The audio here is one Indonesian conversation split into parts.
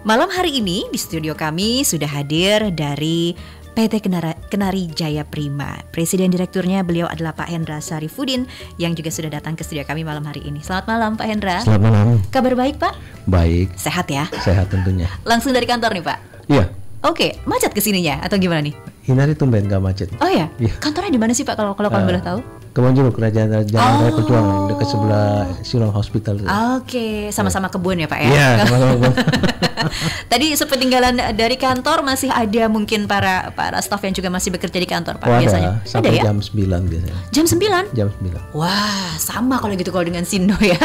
Malam hari ini di studio kami sudah hadir dari PT Kenari Jaya Prima. Presiden direkturnya beliau adalah Pak Hendra Sarifuddin yang juga sudah datang ke studio kami malam hari ini. Selamat malam Pak Hendra. Selamat malam. Kabar baik Pak? Baik. Sehat ya? Sehat tentunya. Langsung dari kantor nih Pak? Iya. Oke, macet kesininya atau gimana nih? Ini tumben gak macet. Oh ya? Iya. Kantornya di mana sih Pak kalau kalian boleh tahu? Kebon Jeruk, Kerajaan Jalan Raya Perjuangan, dekat sebelah Silong Hospital. Oke, sama-sama kebun ya Pak ya? Iya, sama-sama kebun. Tadi sepeninggalan dari kantor masih ada mungkin para staf yang juga masih bekerja di kantor Pak biasanya? Sampai ada ya? jam 9 biasanya. Jam 9? Jam 9. Wah, sama kalau gitu kalau dengan Sindo ya.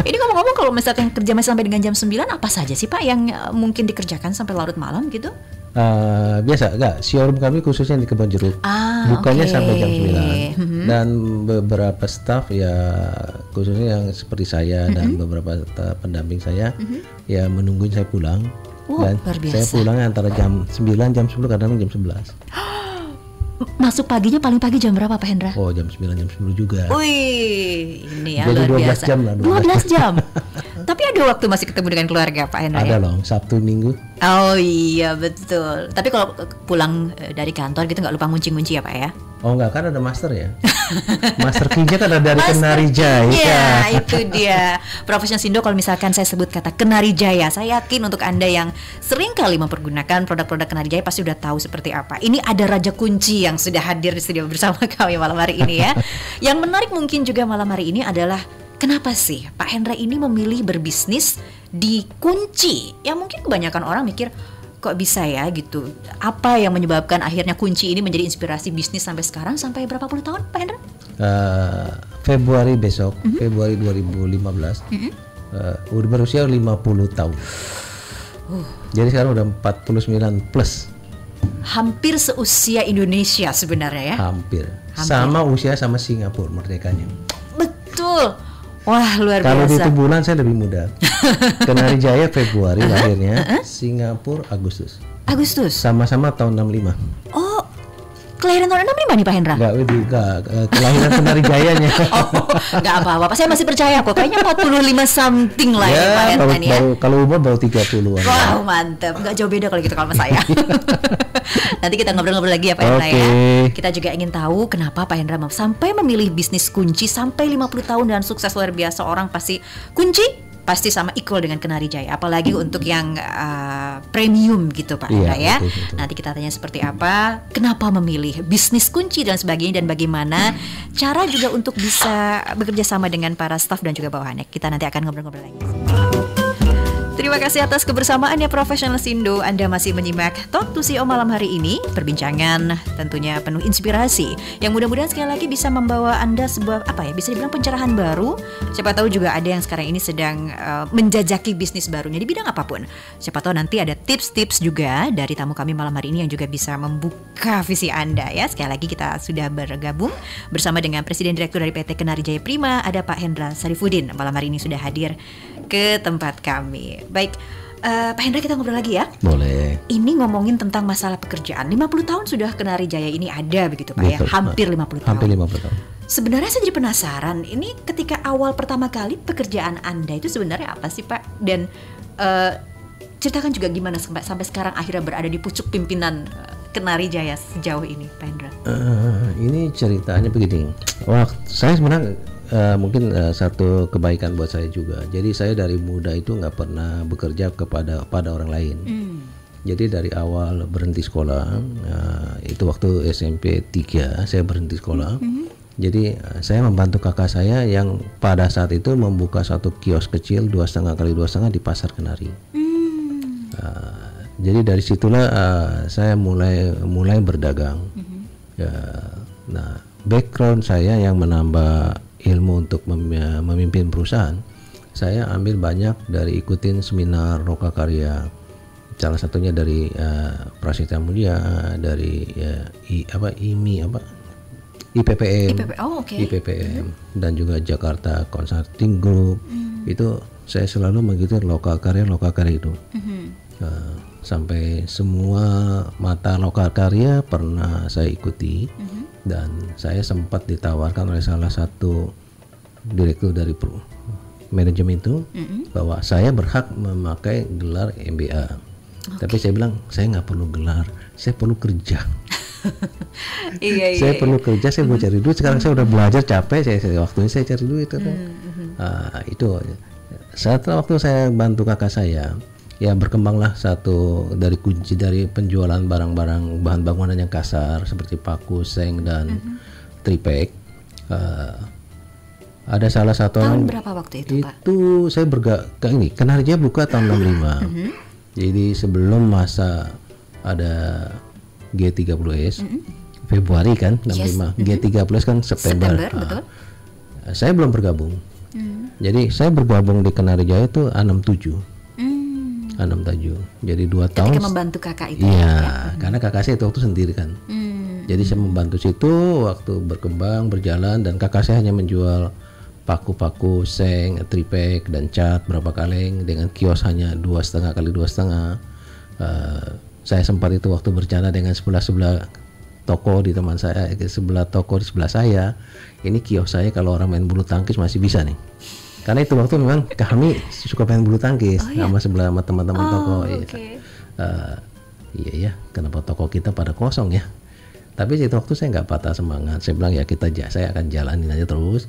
Ini ngomong-ngomong kalau misalkan kerja masih sampai dengan jam 9, apa saja sih Pak yang mungkin dikerjakan sampai larut malam gitu? Biasa enggak, showroom kami khususnya di Kebon Jeruk. Bukanya sampai jam 9. Dan beberapa staff ya khususnya yang seperti saya dan beberapa pendamping saya ya menungguin saya pulang. Dan saya pulangnya antara jam 9 jam 10 kadang jam 11. Masuk paginya paling pagi jam berapa Pak Hendra? Oh, jam 9 jam 10 juga. Wih, ini ya jadi luar 12 biasa. jam lah. 12 jam. Tapi ada waktu masih ketemu dengan keluarga Pak Hendra? Ada ya? loh, Sabtu Minggu. Oh iya betul. Tapi kalau pulang dari kantor gitu nggak lupa ngunci-ngunci ya Pak ya? Oh enggak, kan ada master ya. Master key-nya kan ada dari Kenari Jaya. Iya, itu dia. Profesional Sindo kalau misalkan saya sebut kata Kenari Jaya, saya yakin untuk Anda yang sering kali mempergunakan produk-produk Kenari Jaya pasti sudah tahu seperti apa. Ini ada raja kunci yang sudah hadir di studio bersama kami malam hari ini ya. Yang menarik mungkin juga malam hari ini adalah kenapa sih Pak Hendra ini memilih berbisnis di kunci? Yang mungkin kebanyakan orang mikir kok bisa ya gitu. Apa yang menyebabkan akhirnya kunci ini menjadi inspirasi bisnis sampai sekarang, sampai berapa puluh tahun Pak Hendra? Februari besok, Februari 2015, udah berusia 50 tahun. Jadi sekarang udah 49 plus. Hampir seusia Indonesia sebenarnya ya. Hampir. Sama usia sama Singapura merdekanya. Betul. Wah luar Kalau biasa. dihitung bulan saya lebih muda. Kenari Jaya Februari lahirnya, Singapura Agustus. Agustus. Sama-sama tahun 65. Oh, kelahiran tahun 65 nih Pak Hendra? Enggak, kelahiran Kenari Jayanya. Oh, enggak apa-apa. Saya masih percaya kok. Kayaknya 45 something lah ya Pak Hendra nih ya. Kalau umur baru 30-an. Wow, mantap. Enggak jauh beda kalau gitu kalau sama saya. Nanti kita ngobrol-ngobrol lagi ya Pak Hendra ya. Kita juga ingin tahu kenapa Pak Hendra sampai memilih bisnis kunci sampai 50 tahun dan sukses luar biasa. Orang pasti kunci pasti sama equal dengan Kenari Jaya, apalagi untuk yang premium gitu Pak Hendra ya. Betul. Nanti kita tanya seperti apa, kenapa memilih bisnis kunci dan sebagainya, dan bagaimana cara juga untuk bisa bekerja sama dengan para staff dan juga bawahannya. Kita nanti akan ngobrol-ngobrol lagi. Terima kasih atas kebersamaannya Profesional Sindo. Anda masih menyimak Talk to CEO malam hari ini. Perbincangan tentunya penuh inspirasi yang mudah-mudahan sekali lagi bisa membawa Anda sebuah bisa dibilang pencerahan baru. Siapa tahu juga ada yang sekarang ini sedang menjajaki bisnis barunya di bidang apapun. Siapa tahu nanti ada tips-tips juga dari tamu kami malam hari ini yang juga bisa membuka visi Anda ya. Sekali lagi kita sudah bergabung bersama dengan Presiden Direktur dari PT Kenari Jaya Prima, ada Pak Hendra Sarifuddin. Malam hari ini sudah hadir ke tempat kami. Baik, Pak Hendra kita ngobrol lagi ya. Boleh. Ini ngomongin tentang masalah pekerjaan. 50 tahun sudah Kenari Jaya ini ada begitu Pak. Betul, ya? Hampir 50 tahun. Hampir 50 tahun. Sebenarnya saya jadi penasaran. Ini ketika awal pertama kali pekerjaan Anda itu sebenarnya apa sih Pak? Dan ceritakan juga gimana sampai sekarang akhirnya berada di pucuk pimpinan Kenari Jaya sejauh ini Pak Hendra. Ini ceritanya begini. Saya sebenarnya mungkin satu kebaikan buat saya juga. Jadi saya dari muda itu nggak pernah bekerja pada orang lain. Jadi dari awal berhenti sekolah, itu waktu SMP 3 saya berhenti sekolah. Jadi saya membantu kakak saya yang pada saat itu membuka satu kios kecil 2,5 kali 2,5 di Pasar Kenari. Jadi dari situlah saya mulai berdagang. Nah, background saya yang menambah ilmu untuk memimpin perusahaan, saya ambil banyak dari ikutin seminar Lokakarya, salah satunya dari Prasetya Mulia, dari IPPM, dan juga Jakarta Consulting Group. Itu saya selalu mengikuti Lokakarya itu. Sampai semua mata Lokakarya pernah saya ikuti. Dan saya sempat ditawarkan oleh salah satu direktur dari manajemen itu bahwa saya berhak memakai gelar MBA. Tapi saya bilang saya nggak perlu gelar, saya perlu kerja. Saya perlu kerja, saya mau cari duit. Sekarang saya udah belajar capek, waktunya saya cari duit. Itu setelah waktu saya bantu kakak saya, ya berkembanglah satu dari kunci dari penjualan barang-barang bahan bangunan yang kasar seperti paku, seng dan tripek. Ada salah satu tahun orang. Berapa waktu itu, Pak? Itu saya Kenarja buka tahun 65. Jadi sebelum masa ada G30S, Februari kan 65. G30S kan September. Betul. Saya belum bergabung. Jadi saya bergabung di Kenarja itu 67. 67. Jadi 2 tahun. Ketika membantu kakak itu. Iya, karena kakak saya itu waktu sendiri kan. Jadi saya membantu situ waktu berkembang, berjalan, dan kakak saya hanya menjual paku-paku, seng, tripek dan cat berapa kaleng dengan kios hanya 2,5 kali 2,5. Saya sempat itu waktu bercanda dengan sebelah toko di teman saya, sebelah toko di sebelah saya. Ini kios saya kalau orang main bulu tangkis masih bisa nih. Karena itu waktu memang kami suka main bulu tangkis sama teman-teman toko. Iya ya, kenapa toko kita pada kosong ya? Tapi itu waktu saya nggak patah semangat. Saya bilang ya saya akan jalanin aja terus.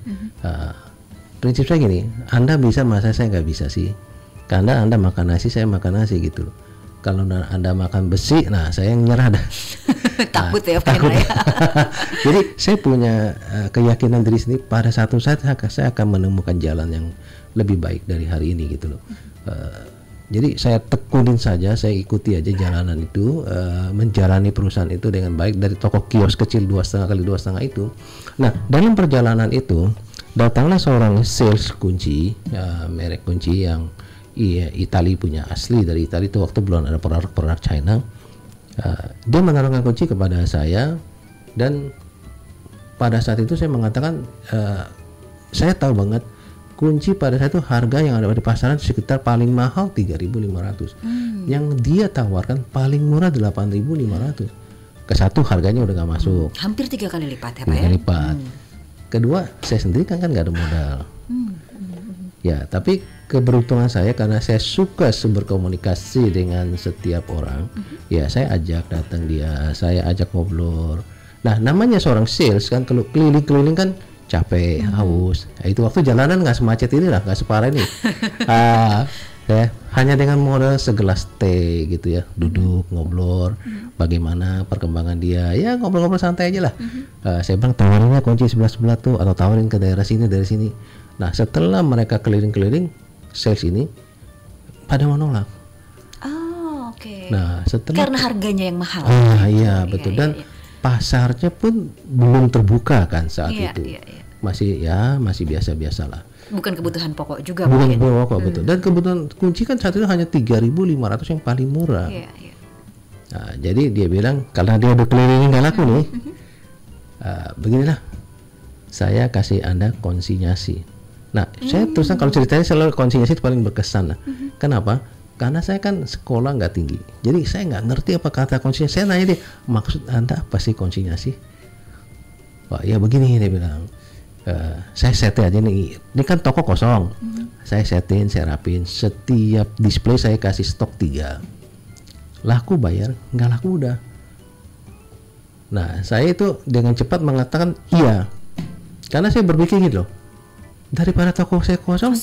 Prinsip saya gini, Anda bisa, masa saya nggak bisa sih? Karena Anda makan nasi, saya makan nasi gitu loh. Kalau Anda makan besi, nah saya yang nyerah dah. Takut ya, takut. Jadi saya punya keyakinan diri sendiri. Pada satu saat saya akan menemukan jalan yang lebih baik dari hari ini gitu loh. Jadi saya tekunin saja, saya ikuti aja jalanan itu, menjalani perusahaan itu dengan baik dari toko kios kecil 2,5 kali 2,5 itu. Nah dalam perjalanan itu datanglah seorang sales kunci, merek kunci yang Itali punya, asli dari Itali itu waktu belum ada produk China. Dia menaruhkan kunci kepada saya dan pada saat itu saya mengatakan saya tahu banget kunci pada saat itu harga yang ada di pasaran sekitar paling mahal 3.500. Yang dia tawarkan paling murah 8.500. Ke satu harganya udah gak masuk. Hampir 3 kali lipat ya, Pak 3 kali lipat. Kedua, saya sendiri kan gak ada modal. Ya, tapi keberuntungan saya karena saya suka berkomunikasi dengan setiap orang. Ya, saya ajak datang dia, saya ajak ngobrol. Nah, namanya seorang sales kan kalau keliling-keliling kan capek, haus. Nah, itu waktu jalanan nggak semacet ini lah, nggak separah ini. Ya, hanya dengan modal segelas teh gitu ya, duduk ngobrol, bagaimana perkembangan dia, ya ngobrol-ngobrol santai aja lah. Saya bilang tawarinnya kunci sebelah tuh, atau tawarin ke daerah sini dari sini. Nah setelah mereka keliling-keliling, sales ini pada menolak. Nah setelah karena harganya yang mahal. Iya betul, dan pasarnya pun belum terbuka kan saat itu. Masih biasa-biasa lah. Bukan kebutuhan pokok juga. Bukan kebutuhan pokok, betul. Dan kebutuhan kunci kan saat itu hanya 3.500 yang paling murah. Nah, jadi dia bilang karena dia udah keliling nggak laku nih, beginilah, saya kasih Anda konsinyasi. Nah, saya teruskan kalau ceritanya selalu konsinyasi itu paling berkesan. Kenapa? Karena saya kan sekolah nggak tinggi, jadi saya nggak ngerti apa kata konsinyasi. Saya nanya dia, maksud Anda apa sih konsinyasi? Wah, ya begini dia bilang. Saya setting aja nih, ini kan toko kosong. Saya setting, saya rapin. Setiap display saya kasih stok 3. Laku bayar, nggak laku udah. Nah, saya itu dengan cepat mengatakan iya, karena saya berpikir gitu loh, daripada toko saya kosong.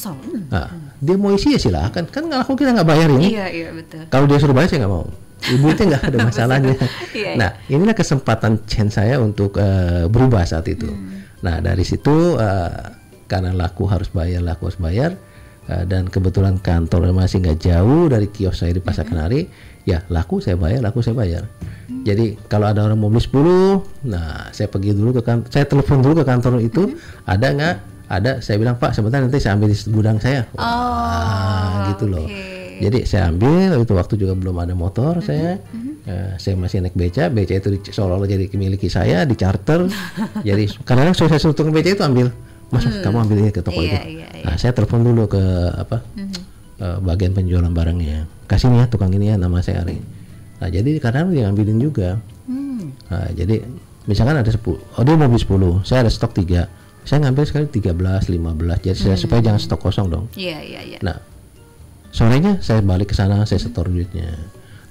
Nah, dia mau isi ya silakan, kan nggak laku kita nggak bayar ini. Iya betul. Kalau dia suruh bayar saya nggak mau. Ibunya nggak ada masalahnya. Nah, inilah kesempatan chance saya untuk berubah saat itu. Nah dari situ karena laku harus bayar, dan kebetulan kantor masih nggak jauh dari kios saya di Pasar Kenari, ya laku saya bayar. Jadi kalau ada orang mau beli 10, nah saya pergi dulu saya telepon dulu ke kantor itu, ada nggak? Ada, saya bilang Pak sebentar nanti saya ambil di gudang saya. Gitu loh. Jadi saya ambil, itu waktu juga belum ada motor saya masih naik beca itu seolah-olah jadi miliki saya, di charter. Jadi kadang-kadang saya suruh tukang beca itu ambil, Mas kamu ambil ini ke toko itu. Nah saya telepon dulu ke bagian penjualan barangnya, kasih nih ya tukang ini ya, nama saya Ari. Nah jadi kadang dia ngambilin juga. Nah jadi misalkan ada 10, dia mau beli 10, saya ada stok 3, saya ngambil sekali 13, 15, jadi supaya jangan stok kosong dong. Iya. Nah, sorenya saya balik ke sana, saya setor duitnya.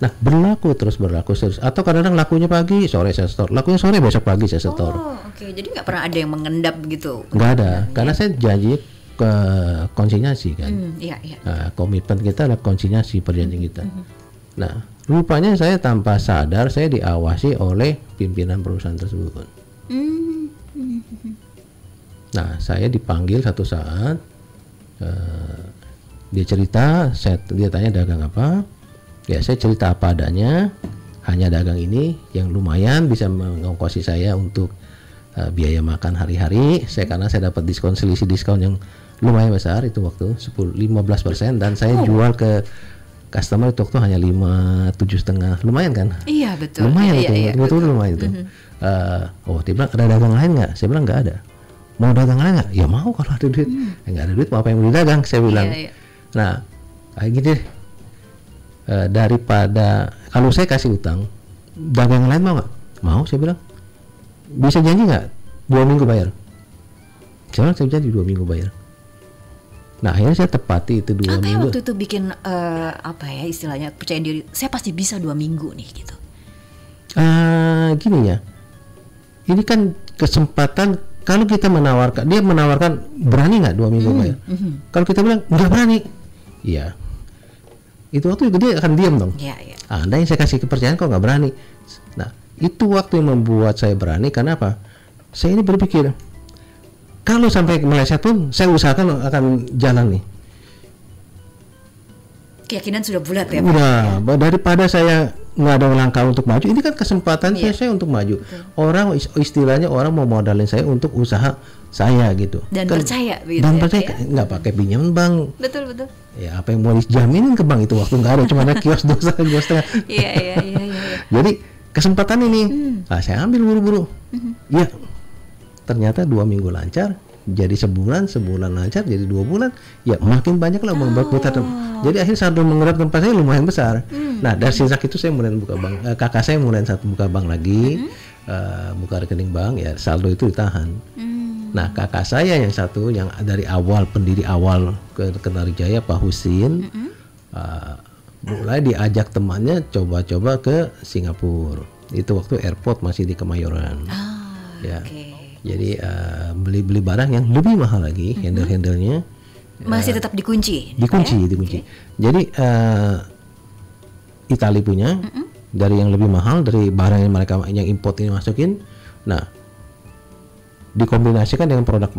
Nah, berlaku terus. Atau kadang-kadang lakunya pagi, sore saya setor. Lakunya sore, besok pagi saya setor. Oh, oke. Jadi nggak pernah ada yang mengendap gitu? Nggak ada, karena saya janji ke konsinyasi kan. Iya. Nah, komitmen kita adalah konsinyasi perjanjian kita. Nah, rupanya saya tanpa sadar saya diawasi oleh pimpinan perusahaan tersebut. Nah, saya dipanggil satu saat, dia cerita, dia tanya dagang apa, ya saya cerita apa adanya, hanya dagang ini yang lumayan bisa mengongkosi saya untuk biaya makan hari-hari, karena saya dapat selisih diskon yang lumayan besar itu waktu 15%, dan saya jual ke customer itu waktu hanya 7,5, lumayan kan? Iya betul. Lumayan iya, itu, betul lumayan itu. Dia bilang ada dagang lain nggak? Saya bilang nggak ada. Mau dagang lain nggak? Ya mau kalau ada duit. Nggak ada duit mau apa yang mau didagang? Saya bilang. Nah kayak gini deh. Daripada kalau saya kasih utang, dagang lain mau nggak? Mau, saya bilang. Bisa janji nggak? 2 minggu bayar. Saya janji 2 minggu bayar. Nah akhirnya saya tepati itu 2 minggu. Waktu itu bikin istilahnya percaya diri, saya pasti bisa 2 minggu nih gitu. Gini ya, ini kan kesempatan. Kalau kita dia menawarkan berani nggak 2 minggu bayar. Kalau kita bilang nggak berani, ya itu waktu dia akan diam dong. Anda yang saya kasih kepercayaan kok nggak berani. Nah itu waktu yang membuat saya berani. Karena apa? Saya ini berpikir, kalau sampai meleset pun saya usahakan akan jalan nih. Keyakinan sudah bulat ya Pak? Udah, daripada saya nggak ada langkah untuk maju, ini kan kesempatan saya untuk maju. Orang istilahnya orang mau modalin saya untuk usaha saya gitu. Dan kan, percaya gitu. Dan percaya nggak pakai pinjaman bank. Betul. Ya apa yang mau dijaminin ke bank itu waktu nggak ada, cuma ada kios 2,5. Iya. Jadi kesempatan ini, saya ambil buru-buru. Ya, ternyata 2 minggu lancar. Jadi sebulan lancar, jadi 2 bulan, ya makin banyak lah berputar. Jadi akhirnya saldo menggerak tempat saya lumayan besar. Nah dari sejak itu saya mulai buka bank. Kakak saya mulai buka bank lagi, buka rekening bank, ya saldo itu ditahan. Nah kakak saya yang satu, yang dari awal pendiri awal ke Kenarijaya, Pak Husin, mulai diajak temannya coba-coba ke Singapura. Itu waktu airport masih di Kemayoran. Ya. Jadi beli barang yang lebih mahal lagi, handle-handlenya masih tetap dikunci. Dikunci. Jadi Itali punya dari yang lebih mahal, dari barang yang mereka yang import ini masukin. Nah, dikombinasikan dengan produk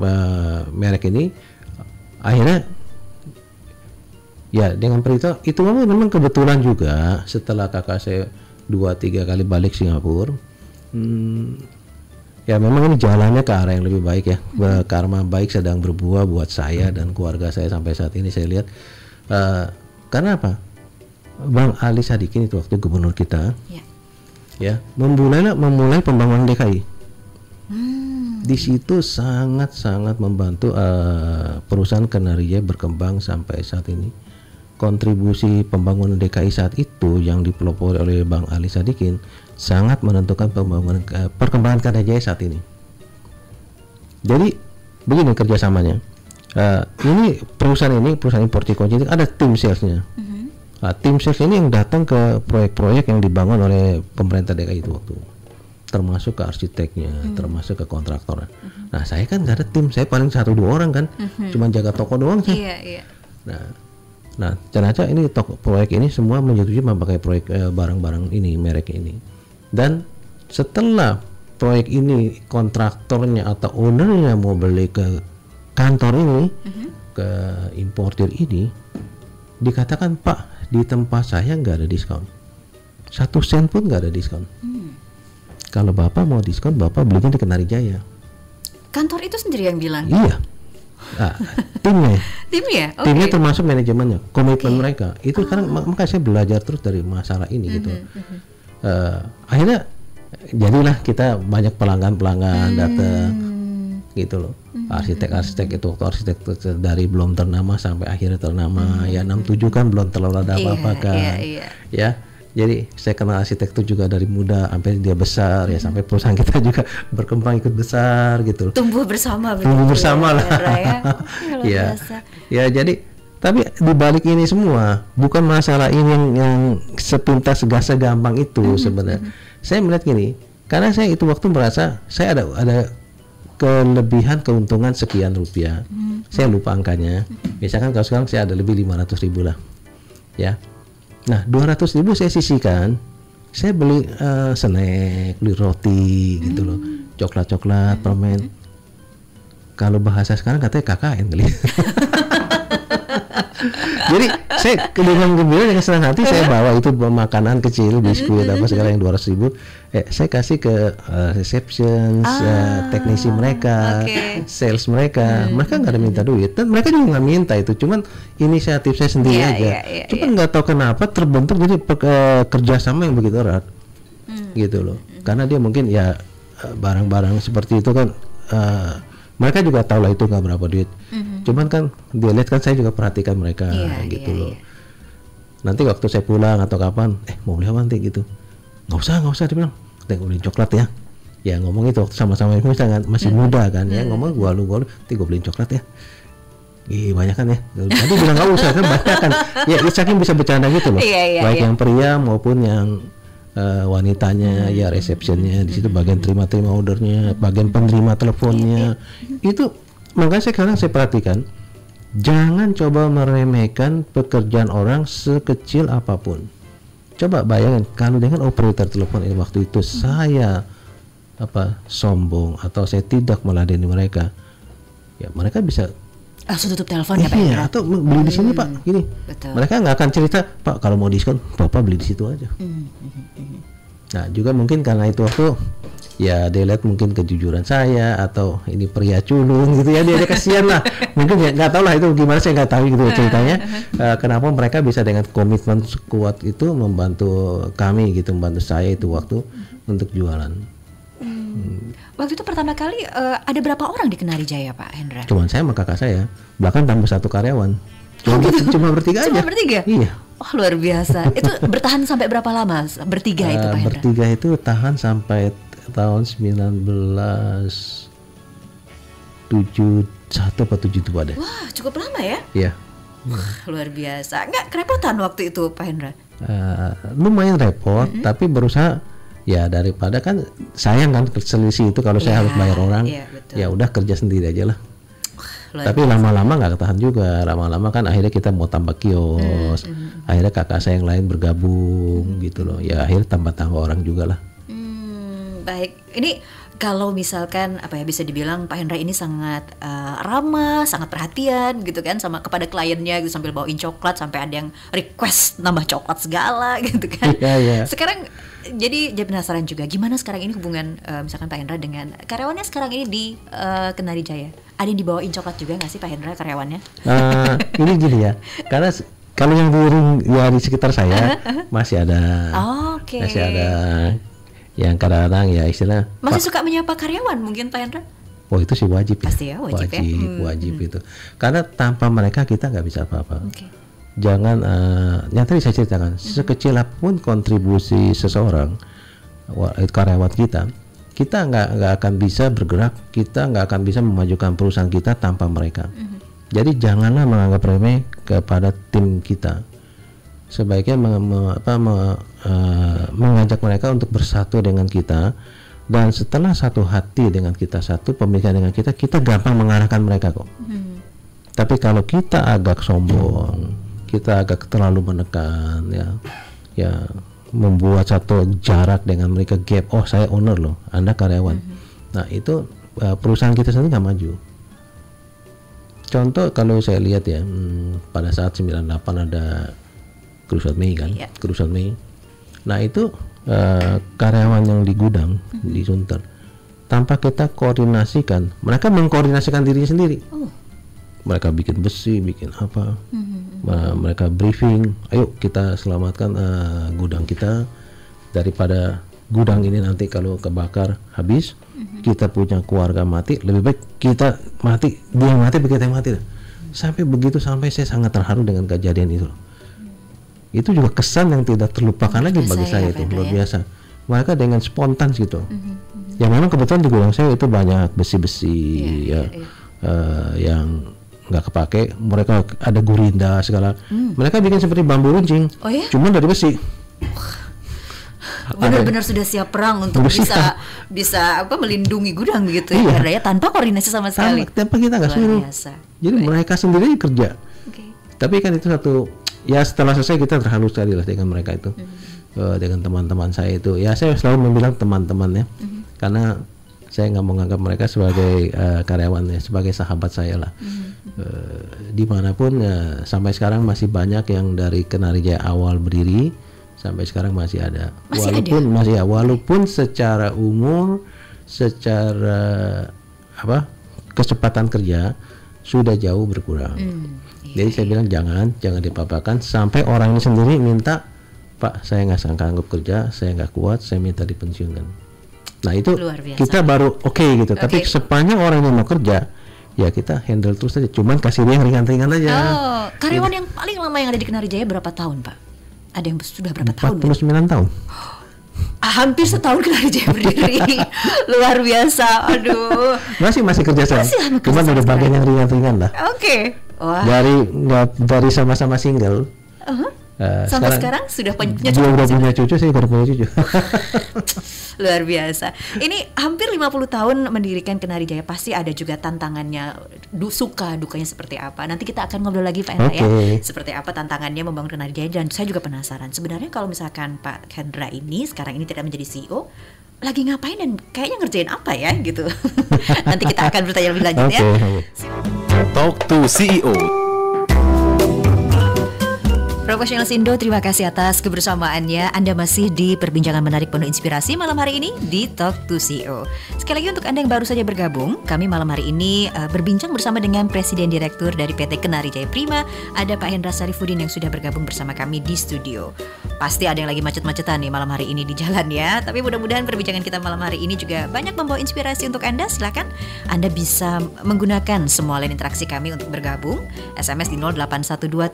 merek ini, akhirnya ya dengan perintah itu memang kebetulan juga setelah kakak saya 2-3 kali balik Singapura. Ya memang ini jalannya ke arah yang lebih baik ya. Karma baik sedang berbuah buat saya dan keluarga saya sampai saat ini saya lihat. Karena apa? Bang Ali Sadikin itu waktu gubernur kita, ya memulai pembangunan DKI. Di situ sangat membantu perusahaan Kenarijaya berkembang sampai saat ini. Kontribusi pembangunan DKI saat itu yang dipelopori oleh Bang Ali Sadikin sangat menentukan pembangunan perkembangan Kenarijaya saat ini. Jadi begini kerjasamanya. Ini perusahaan importi kunci ada tim salesnya. Tim sales ini yang datang ke proyek-proyek yang dibangun oleh pemerintah DKI itu waktu, termasuk ke arsiteknya, termasuk ke kontraktornya. Nah saya kan nggak ada tim, saya paling 1-2 orang kan, cuma jaga toko doang sih. Nah ternyata ini proyek ini semua menyetujui memakai proyek barang-barang ini, merek ini. Dan setelah proyek ini kontraktornya atau ownernya mau beli ke kantor ini, ke importir ini, dikatakan Pak, di tempat saya nggak ada diskon, 1 sen pun nggak ada diskon. Kalau Bapak mau diskon, Bapak belinya di Kenarijaya. Kantor itu sendiri yang bilang? Iya. Timnya timnya termasuk manajemennya, komitmen mereka itu. Sekarang makanya saya belajar terus dari masalah ini gitu. Akhirnya jadilah kita banyak pelanggan datang gitu loh. Arsitek itu waktu arsitek dari belum ternama sampai akhirnya ternama, ya 67 kan belum terlalu ada apa-apa kan. Ya Jadi saya kenal arsitektur juga dari muda sampai dia besar ya, sampai perusahaan kita juga berkembang ikut besar gitu. Tumbuh bersama. Tumbuh bersama lah. Ya. Ya jadi tapi di balik ini semua bukan masalah ini yang sepintas segampang itu sebenarnya. Saya melihat gini, karena saya itu waktu merasa saya ada kelebihan keuntungan sekian rupiah. Saya lupa angkanya. Misalkan kalau sekarang saya ada lebih 500.000 lah. Ya. Nah, 200.000 saya sisihkan, saya beli snack, beli roti gitu loh, coklat-coklat, permen. Kalau bahasa sekarang katanya KKN kali. Jadi saya dengan gembira, dengan senang hati saya bawa itu makanan kecil, biskuit apa segala yang 200.000. Saya kasih ke reception, teknisi mereka, sales mereka. Mereka nggak ada minta duit, dan mereka juga nggak minta itu. Cuman inisiatif saya sendiri aja. Cuman nggak tahu kenapa terbentuk jadi kerjasama yang begitu erat, gitu loh. Karena dia mungkin ya barang-barang seperti itu kan. Mereka juga tahu lah itu nggak berapa duit. Cuman kan dia lihat kan saya juga perhatikan mereka gitu loh. Nanti waktu saya pulang atau kapan, mau beli apa nanti gitu. Nggak usah dia bilang. Nanti beli coklat ya. Ya ngomong itu waktu sama-sama masih muda kan ya, ngomong gua lu, nanti gua beliin coklat ya. Banyak kan ya. Tadi bilang nggak usah kan banyak kan. Ya saking bisa bercanda gitu loh. Baik yang pria maupun yang wanitanya, ya resepsionnya di situ, bagian terima ordernya, bagian penerima teleponnya. Itu makanya sekarang saya perhatikan, jangan coba meremehkan pekerjaan orang sekecil apapun. Coba bayangin kalau dengan operator telepon ini waktu itu saya sombong atau saya tidak meladeni mereka, ya mereka bisa langsung tutup telepon ya Pak. Iya, atau beli di sini Pak, gini. Betul. Mereka nggak akan cerita, Pak kalau mau diskon, Bapak beli di situ aja. Nah juga mungkin karena itu waktu ya dia lihat mungkin kejujuran saya atau ini pria culun gitu ya, dia kasihan lah. Mungkin ya nggak tahu lah itu gimana, saya nggak tahu gitu ceritanya. Kenapa mereka bisa dengan komitmen sekuat itu membantu kami gitu, membantu saya itu waktu untuk jualan. Waktu itu pertama kali ada berapa orang di Kenari Jaya Pak Hendra? Cuman saya sama kakak saya, bahkan tambah 1 karyawan. Cuma bertiga aja. Cuma bertiga? Iya. Oh luar biasa. Itu bertahan sampai berapa lama bertiga itu Pak Hendra? Bertiga itu tahan sampai tahun 1971 atau 72 deh. Wah cukup lama ya? Iya. Luar biasa. Nggak kerepotan waktu itu Pak Hendra? Lumayan repot, tapi berusaha. Ya daripada kan sayang kan selisih itu kalau saya harus bayar orang, ya udah kerja sendiri aja lah. Tapi lama-lama nggak ketahan juga, lama-lama kan akhirnya kita mau tambah kios, akhirnya kakak saya yang lain bergabung gitu loh, ya akhirnya tambah orang juga lah. Baik, ini kalau misalkan bisa dibilang Pak Hendra ini sangat ramah, sangat perhatian gitu kan sama kepada kliennya gitu, sambil bawain coklat sampai ada yang request nambah coklat segala gitu kan. Sekarang jadi penasaran juga gimana sekarang ini hubungan misalkan Pak Hendra dengan karyawannya sekarang ini di Kenari Jaya. Ada yang dibawain coklat juga nggak sih Pak Hendra karyawannya? Ini gini ya, karena kalau yang di sekitar saya masih ada, masih ada yang kadang-kadang ya istilah masih suka menyapa karyawan mungkin Pak Hendra? Oh itu sih wajib ya. Pasti ya, wajib itu. Karena tanpa mereka kita nggak bisa apa-apa. Jangan nyata saya ceritakan sekecil apapun kontribusi seseorang karyawan kita nggak akan bisa bergerak, kita nggak akan bisa memajukan perusahaan kita tanpa mereka. Jadi janganlah menganggap remeh kepada tim kita. Sebaiknya mengajak mereka untuk bersatu dengan kita, dan setelah satu hati dengan kita, satu pemikiran dengan kita gampang mengarahkan mereka kok. Tapi kalau kita agak sombong, kita agak terlalu menekan ya membuat satu jarak dengan mereka, gap, oh saya owner loh, Anda karyawan. Nah itu perusahaan kita sendiri nggak maju. Contoh kalau saya lihat ya, pada saat 98 ada kerusuhan Mei kan, kerusuhan Mei. Nah itu karyawan yang di gudang di Sunter, tanpa kita koordinasikan, mereka mengkoordinasikan dirinya sendiri. Mereka bikin besi, bikin apa, mereka briefing, ayo kita selamatkan gudang kita, daripada gudang ini nanti kalau kebakar habis, kita punya keluarga mati, lebih baik kita mati, dia mati, kita yang mati. Sampai begitu, sampai saya sangat terharu dengan kejadian itu. Itu juga kesan yang tidak terlupakan lagi bagi saya itu, luar biasa. Mereka dengan spontan gitu. Ya memang kebetulan di gudang saya itu banyak besi-besi yang nggak kepake. Mereka ada gurinda segala. Mereka bikin seperti bambu runcing, cuman dari besi. Benar-benar sudah siap perang untuk bisa melindungi gudang begitu ya, karena ya tanpa koordinasi sama sekali. Tanpa kita nggak suruh. Jadi mereka sendiri kerja. Tapi kan itu satu, ya setelah selesai kita terhalu sekali lah dengan mereka itu, dengan teman-teman saya itu. Ya saya selalu membilang teman-temannya, karena saya nggak menganggap mereka sebagai karyawan, sebagai sahabat saya lah. Dimanapun sampai sekarang masih banyak yang dari Kenari Jaya awal berdiri sampai sekarang masih ada. Walaupun secara umur, secara kecepatan kerja sudah jauh berkurang. Jadi saya bilang jangan dipapakan sampai orang ini sendiri minta, Pak, saya nggak sanggup kerja, saya nggak kuat, saya minta dipensiunkan. Nah itu kita baru oke gitu. Tapi sepanjang orang yang mau kerja, ya kita handle terus aja. Cuman kasih dia yang ringan-ringan aja. Karyawan yang paling lama yang ada di Kenari Jaya berapa tahun, Pak? Ada yang sudah berapa tahun? 49 tahun. Hampir setahun Kenari Jaya berdiri. Luar biasa. Aduh. Masih kerja saya. Cuman ada bagian yang ringan-ringan lah. Wah. Dari sama-sama single. Sampai sekarang sudah punya cucu, saya baru punya cucu. Luar biasa. Ini hampir 50 tahun mendirikan Kenari Jaya, pasti ada juga tantangannya, suka dukanya seperti apa. Nanti kita akan ngobrol lagi Pak Hendra ya, seperti apa tantangannya membangun Kenari Jaya. Dan saya juga penasaran sebenarnya kalau misalkan Pak Hendra ini sekarang ini tidak menjadi CEO, lagi ngapain dan kayaknya ngerjain apa ya gitu. Nanti kita akan bertanya lebih lanjut ya. Talk to CEO. Profesional Sindo, terima kasih atas kebersamaannya. Anda masih di perbincangan menarik penuh inspirasi malam hari ini di Talk to CEO. Sekali lagi untuk Anda yang baru saja bergabung, kami malam hari ini berbincang bersama dengan Presiden Direktur dari PT Kenari Jaya Prima, ada Pak Hendra Sarifuddin yang sudah bergabung bersama kami di studio. Pasti ada yang lagi macet-macetan nih malam hari ini di jalan ya. Tapi mudah-mudahan perbincangan kita malam hari ini juga banyak membawa inspirasi untuk Anda. Silakan Anda bisa menggunakan semua line interaksi kami untuk bergabung. SMS di 0812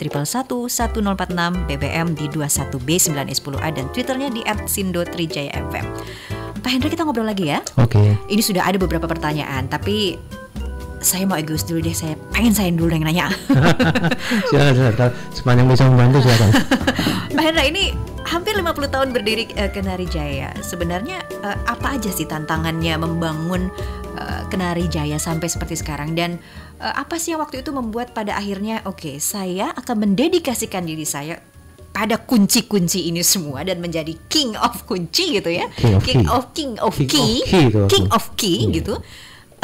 111 1046, BBM di 21B9E10A, dan Twitternya di @sindo3jayafm. Pak Hendra, kita ngobrol lagi ya. Ini sudah ada beberapa pertanyaan, tapi saya mau egois dulu deh. Saya pengen dulu yang nanya. Silakan. Sepanjang bisa membantu silakan. Pak Hendra, ini hampir 50 tahun berdiri Kenari Jaya. Sebenarnya apa aja sih tantangannya membangun Kenari Jaya sampai seperti sekarang, dan apa sih yang waktu itu membuat pada akhirnya saya akan mendedikasikan diri saya pada kunci-kunci ini semua dan menjadi king of kunci gitu ya, king of key gitu.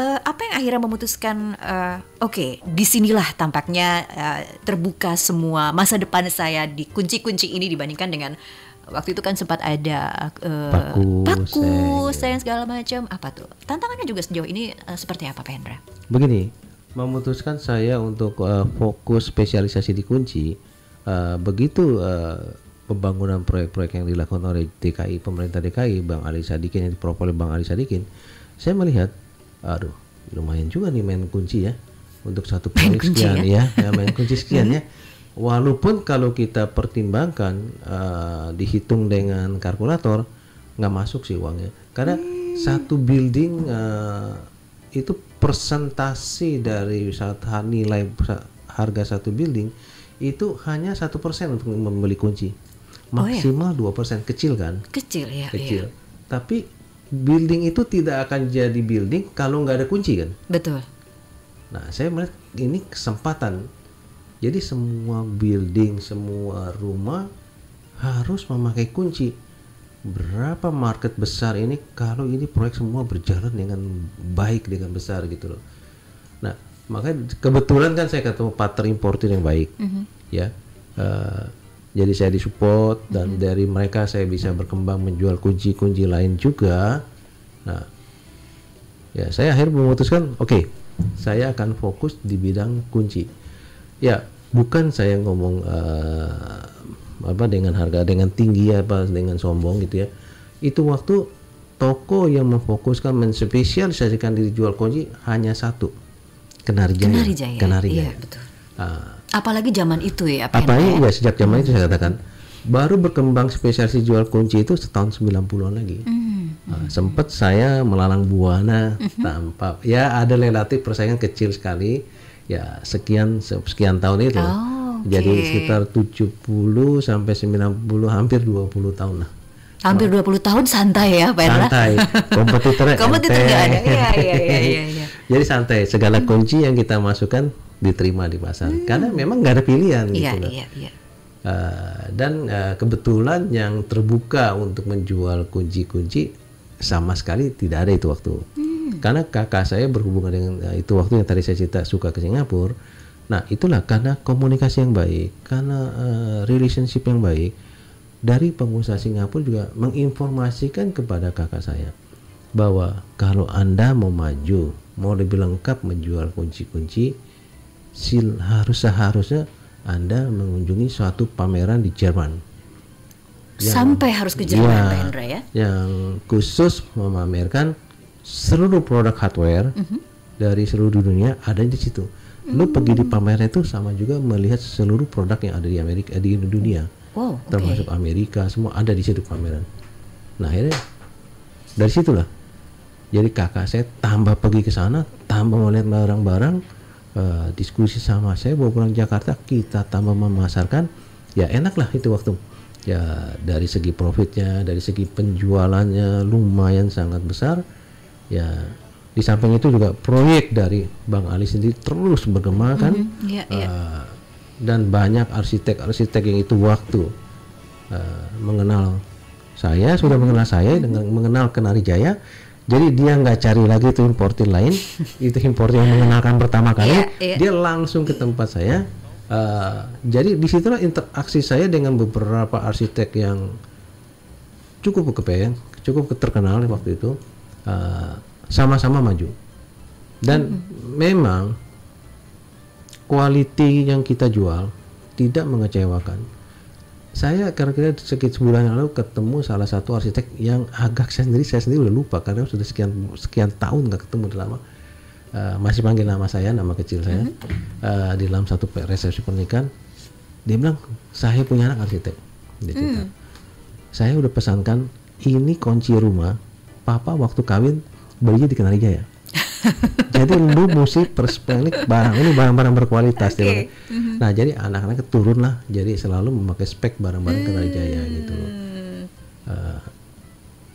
Apa yang akhirnya memutuskan disinilah tampaknya terbuka semua masa depan saya di kunci-kunci ini, dibandingkan dengan waktu itu kan sempat ada paku saya segala macam. Apa tuh tantangannya juga sejauh ini seperti apa Pak Hendra? Begini, memutuskan saya untuk fokus spesialisasi di kunci, begitu pembangunan proyek-proyek yang dilakukan oleh DKI, pemerintah DKI, Bang Ali Sadikin, yang diprovok oleh Bang Ali Sadikin, saya melihat lumayan juga nih main kunci ya, untuk satu proyek sekian ya main kunci sekian ya. Walaupun kalau kita pertimbangkan dihitung dengan kalkulator nggak masuk sih uangnya, karena satu building itu persentase dari nilai harga satu building itu hanya 1% untuk membeli kunci, maksimal 2%. Kecil kan? Kecil. Tapi building itu tidak akan jadi building kalau nggak ada kunci kan? Betul. Nah, saya melihat ini kesempatan. Jadi semua building, semua rumah harus memakai kunci. Berapa market besar ini kalau ini proyek semua berjalan dengan baik, dengan besar gitu loh. Nah, makanya kebetulan kan saya ketemu partner importer yang baik, ya. Jadi saya disupport dan dari mereka saya bisa berkembang menjual kunci-kunci lain juga. Nah, ya saya akhirnya memutuskan, saya akan fokus di bidang kunci. Ya, bukan saya ngomong dengan harga dengan tinggi dengan sombong gitu ya. Itu waktu toko yang memfokuskan menspesialisasikan diri jual kunci hanya satu, Kenari Jaya. Iya, betul. Apalagi zaman itu ya, apalagi ya sejak zaman itu saya katakan baru berkembang spesialisasi jual kunci itu setahun 90-an lagi. Sempat saya melalang buana tanpa, ya ada relatif persaingan kecil sekali, ya sekian tahun itu. Jadi sekitar 70 sampai 90, hampir 20 tahun lah. Hampir 20 tahun santai ya Pak Hendra? Santai, kompetitor nggak ada. Iya. Jadi santai, segala kunci yang kita masukkan diterima di pasar, karena memang nggak ada pilihan gitu loh. Iya. Dan kebetulan yang terbuka untuk menjual kunci-kunci sama sekali tidak ada itu waktu. Karena kakak saya berhubungan dengan itu waktu yang tadi saya cerita suka ke Singapura. Nah itulah karena komunikasi yang baik, karena relationship yang baik. Dari pengusaha Singapura juga menginformasikan kepada kakak saya bahwa kalau Anda mau maju, mau lebih lengkap menjual kunci-kunci, seharusnya Anda mengunjungi suatu pameran di Jerman. Sampai harus ke Jerman, Pak Hendra ya? Yang khusus memamerkan seluruh produk hardware dari seluruh dunia ada di situ. Lu pergi di pameran itu sama juga melihat seluruh produk yang ada di Amerika, di dunia. Termasuk Amerika, semua ada di situ pameran. Nah akhirnya dari situlah, jadi kakak saya tambah pergi ke sana, tambah melihat barang-barang, diskusi sama saya bawa pulang Jakarta, kita tambah memasarkan, ya enak lah itu waktu. Ya dari segi profitnya, dari segi penjualannya lumayan sangat besar. Ya di samping itu juga proyek dari Bang Ali sendiri terus bergema kan. Dan banyak arsitek yang itu waktu mengenal saya, sudah mengenal saya dengan mengenal Kenari Jaya. Jadi dia nggak cari lagi itu importir lain, itu importir yang mengenalkan pertama kali, dia langsung ke tempat saya. Jadi disitulah interaksi saya dengan beberapa arsitek yang cukup terkenal waktu itu, sama-sama maju. Dan memang quality yang kita jual tidak mengecewakan. Saya kira-kira sekitar sebulan yang lalu ketemu salah satu arsitek yang agak saya sendiri udah lupa karena sudah sekian tahun nggak ketemu, udah lama. Masih panggil nama saya, nama kecil saya, di dalam satu resepsi pernikahan. Dia bilang, saya punya anak arsitek. Dia cerita, saya udah pesankan ini kunci rumah papa waktu kawin belinya di Kenari Jaya. Jadi lu mesti perspektif barang-barang berkualitas. Nah jadi anak-anak turun lah, jadi selalu memakai spek barang-barang Kenari Jaya gitu.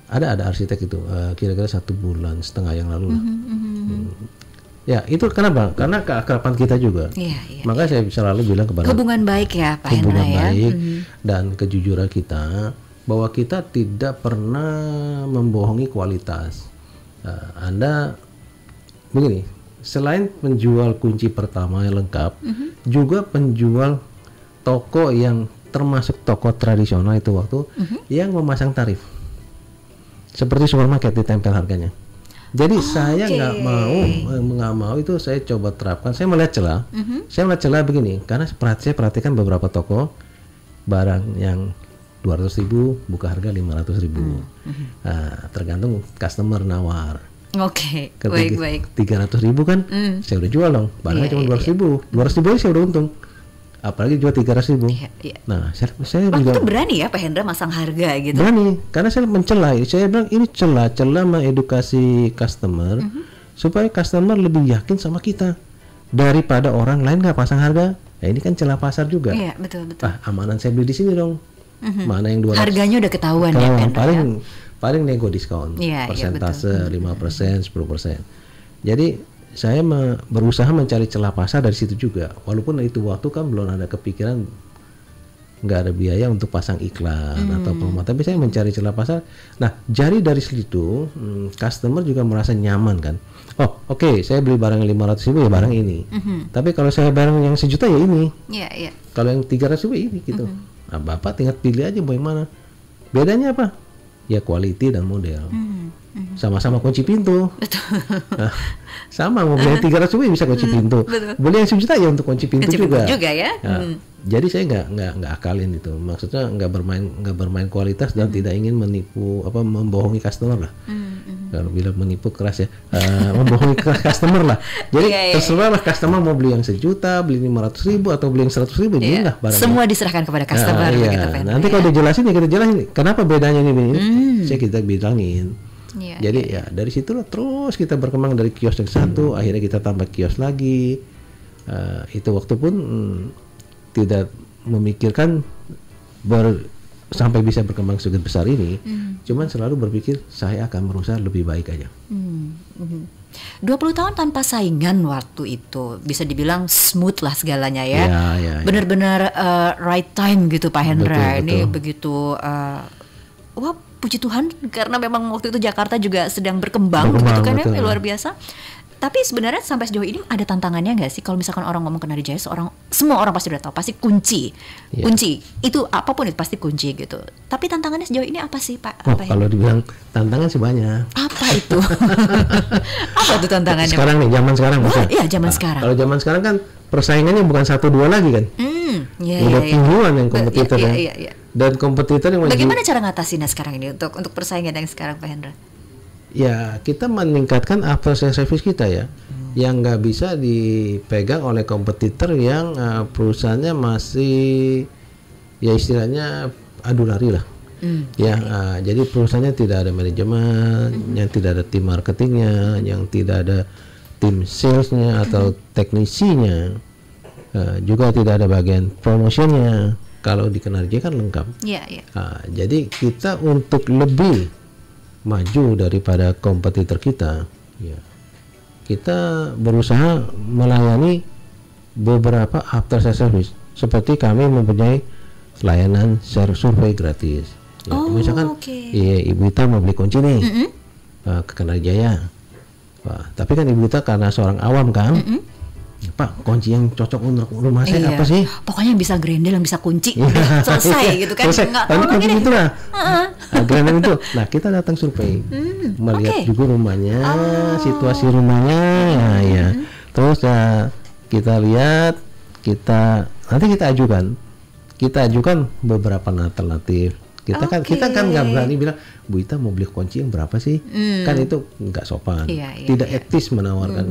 Ada arsitek itu kira-kira 1,5 bulan yang lalu lah. Ya itu kenapa? Karena keakraban kita juga. Maka saya selalu bilang kepada hubungan baik ya Pak Hendra ya. Baik dan kejujuran kita bahwa kita tidak pernah membohongi kualitas. Anda begini, selain penjual kunci pertama yang lengkap, juga penjual toko yang termasuk toko tradisional itu waktu yang memasang tarif seperti supermarket ditempel harganya. Jadi saya nggak mau itu saya coba terapkan. Saya melihat celah. Saya melihat celah begini, karena saya perhatikan beberapa toko barang yang 200.000 buka harga 500.000. Tergantung customer nawar. Baik. 300.000 kan, saya udah jual dong. Barangnya cuma 200.000. 200.000 saya udah untung. Apalagi jual 300.000. Nah, saya juga itu berani ya Pak Hendra masang harga gitu. Berani, karena saya mencela. Saya bilang ini celah mengedukasi customer supaya customer lebih yakin sama kita daripada orang lain nggak pasang harga. Ya ini kan celah pasar juga. Iya, betul. Amanan saya beli di sini dong. Mana yang 200? Harganya udah ketahuan ya Pak Hendra. Paling nego diskon, persentase 5%, 10%. Jadi saya berusaha mencari celah pasar dari situ juga. Walaupun itu waktu kan belum ada kepikiran, nggak ada biaya untuk pasang iklan atau promo. Tapi saya mencari celah pasar. Nah, dari situ customer juga merasa nyaman kan. Oh, oke, saya beli barang 500.000 ya barang ini. Tapi kalau saya barang yang 1 juta ya ini. Kalau yang 300.000 ini gitu. Nah, Bapak tinggal pilih aja mau yang mana. Bedanya apa? Ya quality dan model. Sama-sama kunci pintu. Nah, sama mau beli yang 300.000 bisa kunci pintu. Boleh yang 1 juta ya untuk kunci pintu juga ya. Nah, jadi saya nggak akalin itu. Maksudnya nggak bermain kualitas dan tidak ingin menipu membohongi customer lah. Kalau bilang menipu keras ya, membohongi customer lah. Jadi terserah lah customer mau beli yang 1 juta, beli 500.000 atau beli yang 100.000, lah barangnya. Semua diserahkan kepada customer. Gitu, nanti kalau dijelasin ya kita jelasin kenapa bedanya ini. Saya kita bilangin. Jadi ya dari situlah terus kita berkembang dari kios yang satu, akhirnya kita tambah kios lagi. Itu waktu pun tidak memikirkan sampai bisa berkembang segitu besar ini. Cuman selalu berpikir saya akan berusaha lebih baik aja. 20 tahun tanpa saingan waktu itu bisa dibilang smooth lah segalanya ya. Benar-benar right time gitu Pak Hendra. Betul. Ini begitu wah puji Tuhan karena memang waktu itu Jakarta juga sedang berkembang gitu kan ya, luar biasa. Tapi sebenarnya sampai sejauh ini ada tantangannya nggak sih kalau misalkan orang ngomong Kenari Jaya, semua orang pasti udah tahu pasti kunci itu apapun itu pasti kunci gitu. Tapi tantangannya sejauh ini apa sih Pak? Kalau dibilang tantangan sih banyak. Apa itu? Apa tuh tantangannya? Sekarang nih, zaman sekarang maksudnya. Iya, zaman sekarang. Kalau zaman sekarang kan persaingannya bukan 1-2 lagi kan? Udah puluhan yang kompetitor kan. Dan kompetitor yang bagaimana cara ngatasinnya sekarang ini untuk persaingan yang sekarang Pak Hendra? Ya kita meningkatkan after sales service kita ya, yang nggak bisa dipegang oleh kompetitor yang perusahaannya masih ya istilahnya adu lari lah. Jadi perusahaannya tidak ada manajemen, yang tidak ada tim marketingnya, yang tidak ada tim salesnya atau teknisinya, juga tidak ada bagian promotionnya. Kalau di Kenari Jaya kan lengkap. Jadi kita untuk lebih maju daripada kompetitor kita, kita berusaha melayani beberapa after sales service. Seperti kami mempunyai layanan survei gratis. Misalkan Ibu Ita mau beli kunci nih ke Kenari Jaya, tapi kan Ibu Ita karena seorang awam kan, Pak, kunci yang cocok untuk rumah saya apa sih? Pokoknya yang bisa grendel, yang bisa kunci, udah selesai gitu kan? Tapi kunci itu lah, grendel itu. Nah, kita datang survei, melihat juga rumahnya, situasi rumahnya, Terus kita lihat, nanti kita ajukan beberapa alternatif. Kita kan nggak berani bilang Bu Ita mau beli kunci yang berapa sih? Kan itu nggak sopan, tidak etis menawarkan.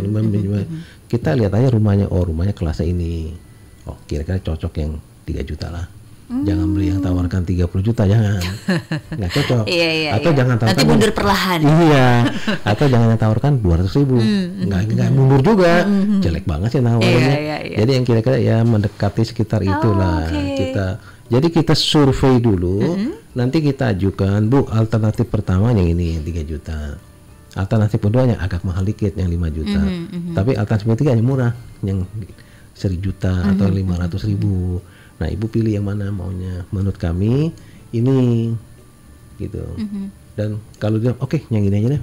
Kita lihat aja rumahnya, rumahnya kelasnya ini, kira-kira cocok yang 3 juta lah. Jangan beli yang tawarkan 30 juta, jangan, nggak cocok. Atau jangan tawarkan, nanti mundur perlahan. Atau jangan tawarkan 200.000, nggak mundur juga, jelek banget sih nawarnya. Jadi yang kira-kira ya mendekati sekitar itulah Jadi kita survei dulu, nanti kita ajukan, Bu, alternatif pertama yang ini 3 juta. Alternatif kedua yang agak mahal dikit, yang 5 juta. Tapi alternatif ketiga yang murah, yang 1 juta atau 500.000. Nah, Ibu pilih yang mana maunya. Menurut kami ini gitu. Dan kalau dia yang ini aja deh.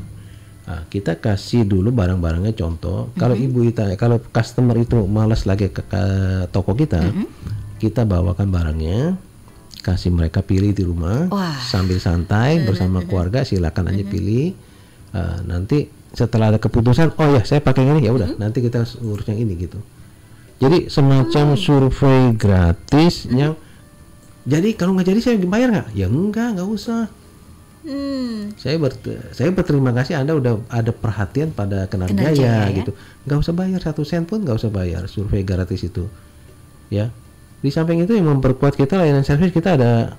Kita kasih dulu barang-barangnya contoh. Kalau Ibu Ita, kalau customer itu malas lagi ke toko kita, kita bawakan barangnya, kasih mereka pilih di rumah. Sambil santai bersama keluarga, silakan aja pilih. Nanti setelah ada keputusan, saya pakai ini, ya udah, nanti kita urus yang ini gitu. Jadi semacam survei gratis yang, jadi kalau nggak jadi saya bayar nggak? Ya nggak usah. Saya berterima kasih Anda udah ada perhatian pada Kenari Jaya gitu. Nggak usah bayar 1 sen pun, nggak usah bayar survei gratis itu. Ya. Di samping itu yang memperkuat kita layanan servis, kita ada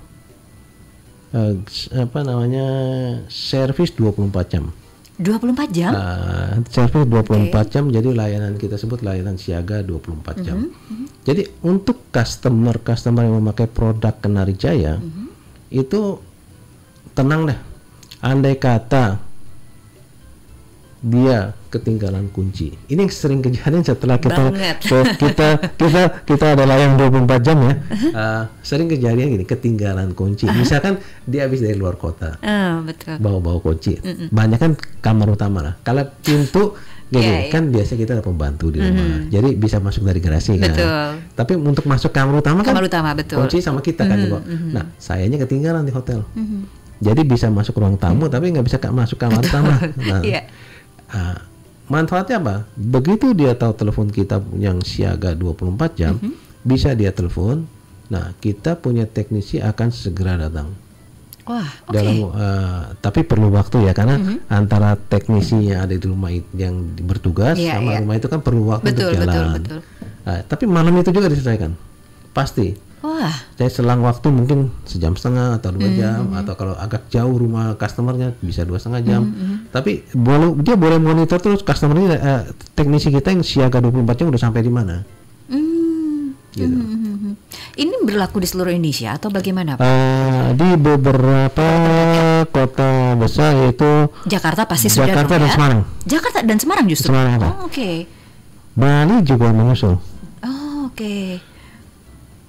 servis 24 jam. 24 jam? Servis 24 jam, jadi layanan kita sebut layanan siaga 24 jam. Jadi untuk customer yang memakai produk Kenari Jaya, itu tenang deh. Andai kata dia ketinggalan kunci, ini sering kejadian setelah kita ada layanan 24 jam ya. Sering kejadian gini, ketinggalan kunci. Misalkan dia habis dari luar kota, bawa kunci. Banyak kan kamar utama lah. Kalau pintu kan biasa kita ada pembantu di rumah, jadi bisa masuk dari garasi kan. Tapi untuk masuk kamar utama kan kunci sama kita kan. Nah, sayanya ketinggalan di hotel. Jadi bisa masuk ruang tamu tapi nggak bisa masuk kamar utama. Nah, manfaatnya apa? Begitu dia tahu telepon kita yang siaga 24 jam, bisa dia telepon. Nah, kita punya teknisi akan segera datang. Wah, oke. Dalam tapi perlu waktu ya, karena antara teknisi yang ada di rumah yang bertugas sama rumah itu kan perlu waktu untuk jalan. Betul. Tapi malam itu juga diselesaikan, pasti. Wah. Saya selang waktu mungkin 1,5 jam atau 2 jam, atau kalau agak jauh rumah customernya bisa 2,5 jam. Tapi dia boleh monitor terus customernya, teknisi kita yang siaga 24 jam udah sampai di mana. Gitu. Ini berlaku di seluruh Indonesia atau bagaimana, Pak? Di beberapa kota besar, yaitu Jakarta pasti sudah Jakarta dan Semarang. Jakarta dan Semarang justru. Semarang. Oh, oke. Bali juga menyusul. Oh, oke.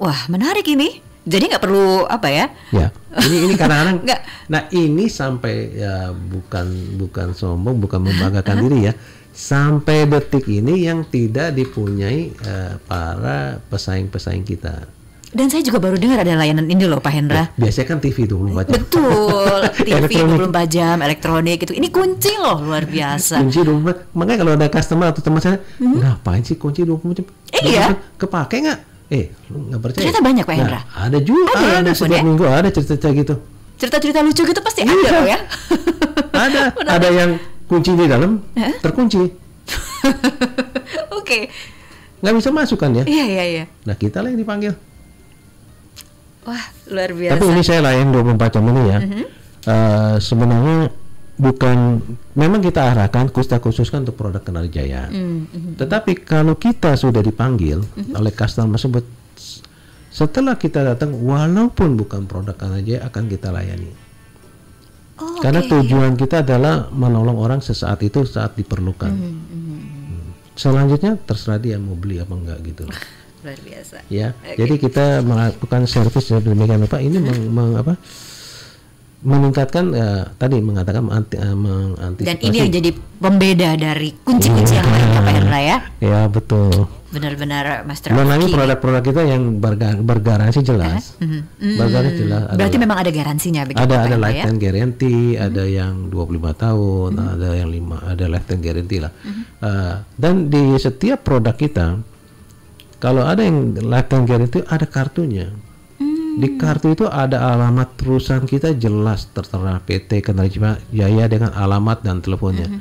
Wah, menarik ini. Jadi nggak perlu apa ya? Ya, ini kadang-kadang. Nggak. Nah, ini sampai ya bukan sombong, bukan membanggakan diri ya. Sampai detik ini yang tidak dipunyai para pesaing-pesaing kita. Dan saya juga baru dengar ada layanan ini loh, Pak Hendra. Biasanya kan TV 24 jam. Betul, TV Elektronik. 24 jam, elektronik gitu. Ini kunci loh, luar biasa. Kunci 24. Makanya kalau ada customer atau teman saya, ngapain sih kunci 24 jam? Iya. Kepake nggak? Lu nggak percaya? Ternyata banyak, Pak Hendra. Nah, ada juga. Ada yang nelfon, setiap ya? minggu ada cerita-cerita gitu. Cerita-cerita lucu gitu pasti ada loh ya. Ada yang kunci di dalam terkunci. Oke. Nggak bisa masuk kan ya? Iya. Nah, kita lah yang dipanggil. Wah, luar biasa. Tapi ini saya layan 24 jam ini ya. Sebenarnya memang kita arahkan kita khususkan untuk produk Kenari Jaya. Tetapi kalau kita sudah dipanggil oleh customer tersebut, setelah kita datang, walaupun bukan produk Kenari Jaya, akan kita layani. Karena tujuan kita adalah menolong orang sesaat itu, saat diperlukan. Selanjutnya terserah dia mau beli apa enggak gitu. Luar biasa. Ya, jadi kita melakukan servis demikian rupa ini meningkatkan tadi mengatakan mengantisipasi. Dan ini yang jadi pembeda dari kunci-kunci yang lain, Pak Hendra ya. Ya, betul. Benar-benar master. Melalui produk-produk kita yang bergaransi jelas. Bergaransi jelas. Berarti memang ada garansinya begitu. Ada lifetime guarantee, ada yang 25 tahun, ada yang ada lifetime guarantee lah. Dan di setiap produk kita, kalau ada yang lifetime guarantee, ada kartunya. Di kartu itu ada alamat perusahaan kita jelas tertera, PT Kenari Jaya dengan alamat dan teleponnya.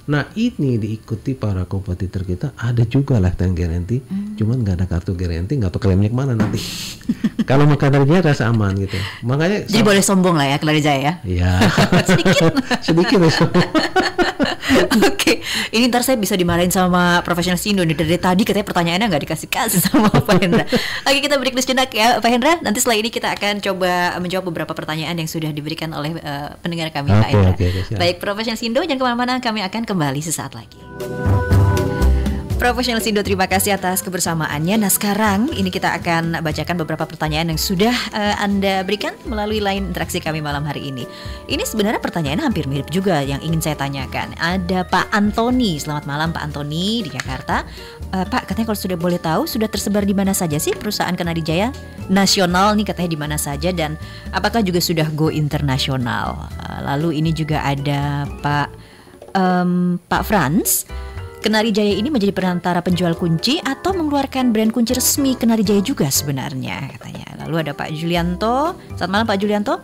Nah, ini diikuti para kompetitor kita, ada juga lifetime guarantee, cuman nggak ada kartu guarantee, nggak tahu klaimnya kemana nanti. Kalau Kenari Jaya rasa aman gitu. Makanya jadi boleh sombong lah ya Kenari Jaya. Iya. sedikit ya. Oke, ini ntar saya bisa dimarahin sama profesional Sindo nih. Dari tadi katanya pertanyaannya nggak dikasih sama Pak Hendra. Oke, kita break dulu sejenak ya Pak Hendra. Nanti setelah ini kita akan coba menjawab beberapa pertanyaan yang sudah diberikan oleh pendengar kami, Pak Hendra. Baik, profesional Sindo, jangan kemana-mana, kami akan kembali sesaat lagi. Profesional Sindo, terima kasih atas kebersamaannya. Nah, sekarang ini kita akan bacakan beberapa pertanyaan yang sudah Anda berikan melalui line interaksi kami malam hari ini. Ini sebenarnya pertanyaannya hampir mirip juga yang ingin saya tanyakan. Ada Pak Antoni. Selamat malam Pak Antoni di Jakarta. Pak, katanya kalau sudah boleh tahu, sudah tersebar di mana saja sih perusahaan Kenari Jaya nasional nih, katanya di mana saja, dan apakah juga sudah go internasional? Lalu ini juga ada Pak Franz. Kenari Jaya ini menjadi perantara penjual kunci atau mengeluarkan brand kunci resmi Kenari Jaya juga sebenarnya, katanya. Lalu ada Pak Julianto. Selamat malam Pak Julianto.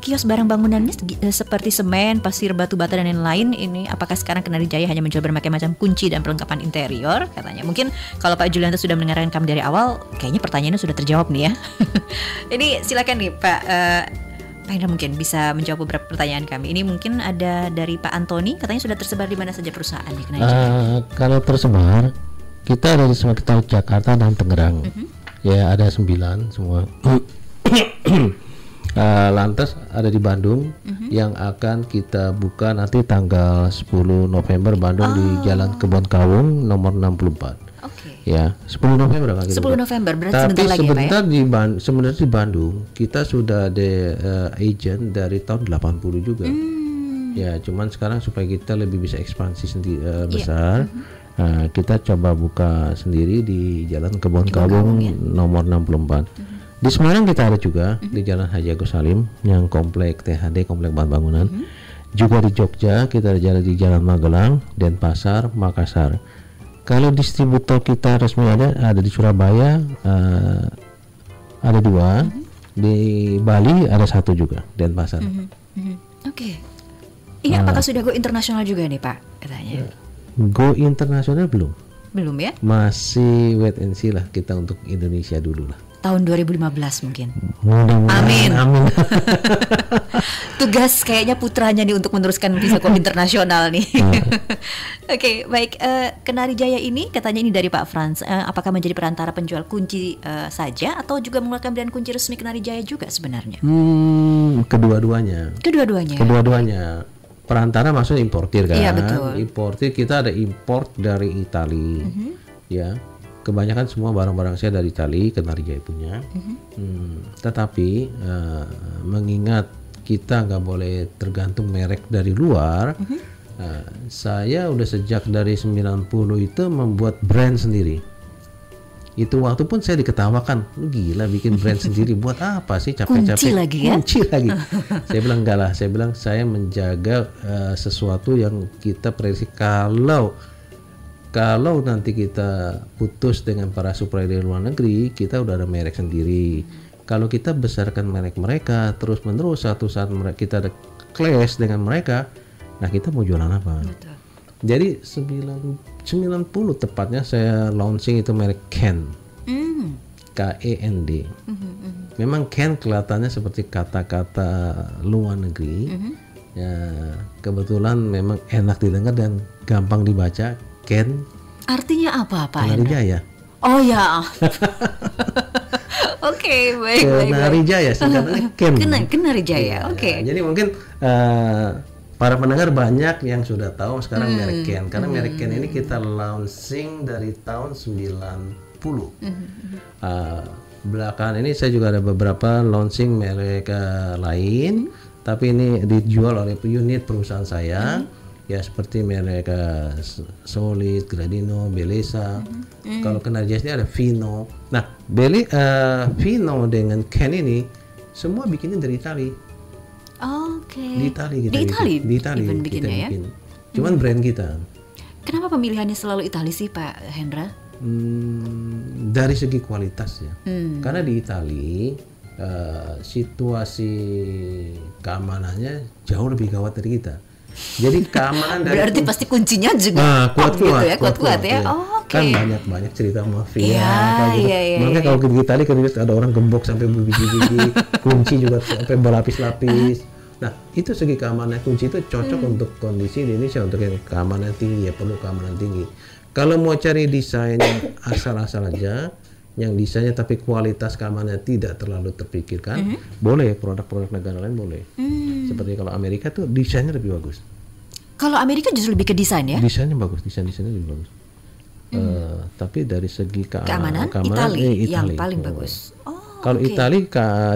Kios barang bangunannya seperti semen, pasir, batu bata dan lain-lain, ini apakah sekarang Kenari Jaya hanya menjual berbagai macam kunci dan perlengkapan interior, katanya. Mungkin kalau Pak Julianto sudah mendengarkan kami dari awal, kayaknya pertanyaannya sudah terjawab nih ya. Ini silakan nih Pak Hendra mungkin bisa menjawab beberapa pertanyaan kami. Ini mungkin ada dari Pak Antoni, katanya sudah tersebar di mana saja perusahaan di Kenari Jaya. Kalau tersebar, kita ada di sekitar Jakarta dan Tangerang. Ya, ada 9 semua. Lantas ada di Bandung yang akan kita buka nanti tanggal 10 November Bandung di Jalan Kebon Kawung nomor 64. Ya, 10 November kan kita. 10 November berarti tapi sebentar lagi sebentar ya, Pak ya? Sebenarnya di Bandung kita sudah ada agent dari tahun 80 juga. Ya, cuman sekarang supaya kita lebih bisa ekspansi besar, kita coba buka sendiri di Jalan Kebon Kawung nomor 64. Di Semarang kita ada juga di Jalan Haji Agus Salim yang komplek THD, komplek bahan bangunan. Juga di Jogja kita ada di Jalan Magelang, Denpasar, Makassar. Kalau distributor kita resmi ada di Surabaya, ada 2, Di Bali ada satu juga, Denpasar. Oke. Ini apakah sudah go internasional juga nih Pak katanya? Go internasional belum. Belum ya? Masih wait and see lah kita untuk Indonesia dulu lah. Tahun 2015 mungkin. Mudah-mudahan. Amin. Tugas kayaknya putranya nih untuk meneruskan visa go internasional nih. Oke, baik. Kenari Jaya ini katanya ini dari Pak Frans. Apakah menjadi perantara penjual kunci saja atau juga mengeluarkan brand kunci resmi Kenari Jaya juga sebenarnya? Kedua-duanya. Perantara maksudnya importir kan? Iya, betul. Importir kita ada import dari Itali, ya. Kebanyakan semua barang-barang saya dari Itali, Kenari Jaya punya. Tetapi mengingat kita nggak boleh tergantung merek dari luar, saya udah sejak dari 90 itu membuat brand sendiri. Itu waktu pun saya diketawakan, lu gila bikin brand sendiri, buat apa sih capek-capek? Kunci lagi ya? Kunci lagi. Saya bilang enggak lah, saya bilang saya menjaga sesuatu yang kita prediksi kalau nanti kita putus dengan para supplier dari luar negeri, kita udah ada merek sendiri. Kalau kita besarkan merek mereka terus-menerus, satu saat kita ada clash dengan mereka, nah kita mau jualan apa? Betul. Jadi 90 tepatnya saya launching itu merek Ken. KEND. Memang Ken kelihatannya seperti kata-kata luar negeri. Ya, kebetulan memang enak didengar dan gampang dibaca. Ken artinya apa Pak? Kenari Jaya. Oh ya. Oke, baik. Kenari Jaya singkatannya Ken. Kenari Jaya. Oke. Jadi mungkin para pendengar banyak yang sudah tahu sekarang merek Ken, karena merek Ken ini kita launching dari tahun 90. Belakangan ini saya juga ada beberapa launching merek lain, tapi ini dijual oleh unit perusahaan saya. Ya seperti merek Solid, Gradino, Belesa. Kalau Kenari Jaya ini ada Vino. Nah, Vino dengan Ken ini semua bikinnya dari Itali. Oke. Di Itali kita Di Itali kita bikinnya bikin. Cuman brand kita. Kenapa pemilihannya selalu Itali sih Pak Hendra? Dari segi kualitas ya. Karena di Itali situasi keamanannya jauh lebih gawat dari kita. Jadi keamanan dari berarti pasti kuncinya juga kuat ya. Oh, okay. Kan banyak cerita mafia Iya. Makanya kalau di Itali kan ada orang gembok sampai berbiji-biji, kunci juga sampai berlapis-lapis. Nah, itu segi keamanan kunci itu cocok untuk kondisi di Indonesia, untuk yang keamanan tinggi, ya perlu keamanan tinggi. Kalau mau cari desain asal-asal aja, yang desainnya tapi kualitas keamanannya tidak terlalu terpikirkan, boleh produk-produk negara lain boleh. Seperti kalau Amerika tuh desainnya lebih bagus. Kalau Amerika justru lebih ke desain ya? Desainnya bagus, desainnya lebih bagus. Tapi dari segi keamanan Itali yang paling bagus. Kalau Itali